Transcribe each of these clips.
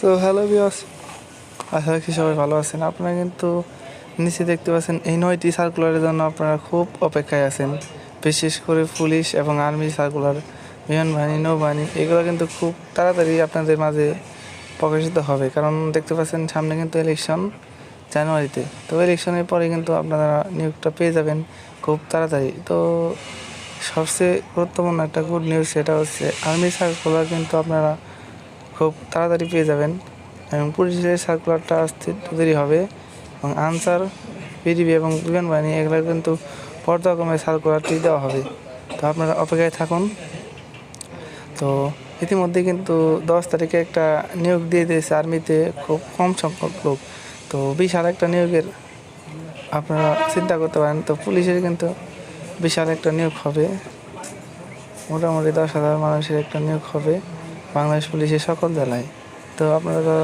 তো hello viewers, আশা রাখি সবাই ভালো আছেন। আপনারা কিন্তু নিচে দেখতে পাচ্ছেন এই 9টি সার্কুলারের জন্য আপনারা খুব অপেক্ষায় আছেন। বিশেষ করে পুলিশ এবং আর্মি সার্কুলার, বিমান বাহিনী, নৌবাহিনী, এগুলো কিন্তু খুব তাড়াতাড়ি আপনাদের মাঝে প্রকাশিত হবে। কারণ দেখতে পাচ্ছেন সামনে কিন্তু ইলেকশন জানুয়ারিতে। তো ইলেকশনের পরে কিন্তু আপনারা নিয়োগটা পেয়ে যাবেন খুব তাড়াতাড়ি। তো সবচেয়ে গুরুত্বপূর্ণ একটা গুড নিউজ, সেটা হচ্ছে আর্মি সার্কুলার কিন্তু আপনারা খুব তাড়াতাড়ি পেয়ে যাবেন এবং পুলিশের সার্কুলারটা আসতে একটু দেরি হবে। এবং আনসার, পিডিবি এবং বিমান বাহিনী এগুলো কিন্তু পর্যায়ক্রমে সার্কুলারটি দেওয়া হবে। তো আপনারা অপেক্ষায় থাকুন। তো ইতিমধ্যে কিন্তু 10 তারিখে একটা নিয়োগ দিয়ে দিয়েছে আর্মিতে, খুব কম সংখ্যক লোক। তো বিশাল একটা নিয়োগের আপনারা চিন্তা করতে পারেন। তো পুলিশের কিন্তু বিশাল একটা নিয়োগ হবে, মোটামুটি 10,000 মানুষের একটা নিয়োগ হবে বাংলাদেশ পুলিশের সকল জেলায়। তো আপনারা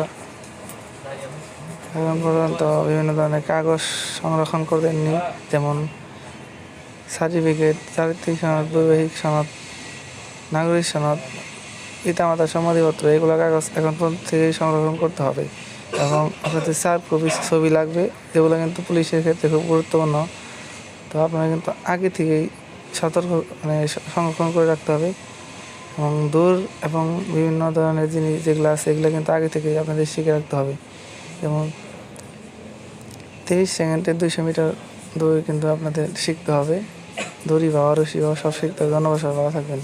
এখন পর্যন্ত বিভিন্ন ধরনের কাগজ সংরক্ষণ করবেননি, যেমন সার্টিফিকেট, চারিত্রিক সনদ, বৈবাহিক সনদ, নাগরিক সনদ, পিতামাতার সম্মতিপত্র, এগুলো কাগজ এখন পর্যন্ত থেকেই সংরক্ষণ করতে হবে। এবং আপনাদের 4 কপি ছবি লাগবে, যেগুলো কিন্তু পুলিশের ক্ষেত্রে খুব গুরুত্বপূর্ণ। তো আপনারা কিন্তু আগে থেকেই সতর্ক সংরক্ষণ করে রাখতে হবে। এবং দূর এবং বিভিন্ন ধরনের জিনিস যেগুলো আছে এগুলো কিন্তু আগে থেকেই আপনাদের শিখে রাখতে হবে। যেমন 30 সেকেন্ডে 200 মিটার দৌড় কিন্তু আপনাদের শিখতে হবে। দড়ি বা রশি বা সব শিখতে হবে। ধন্যবাদ, সবাই ভালো থাকবেন।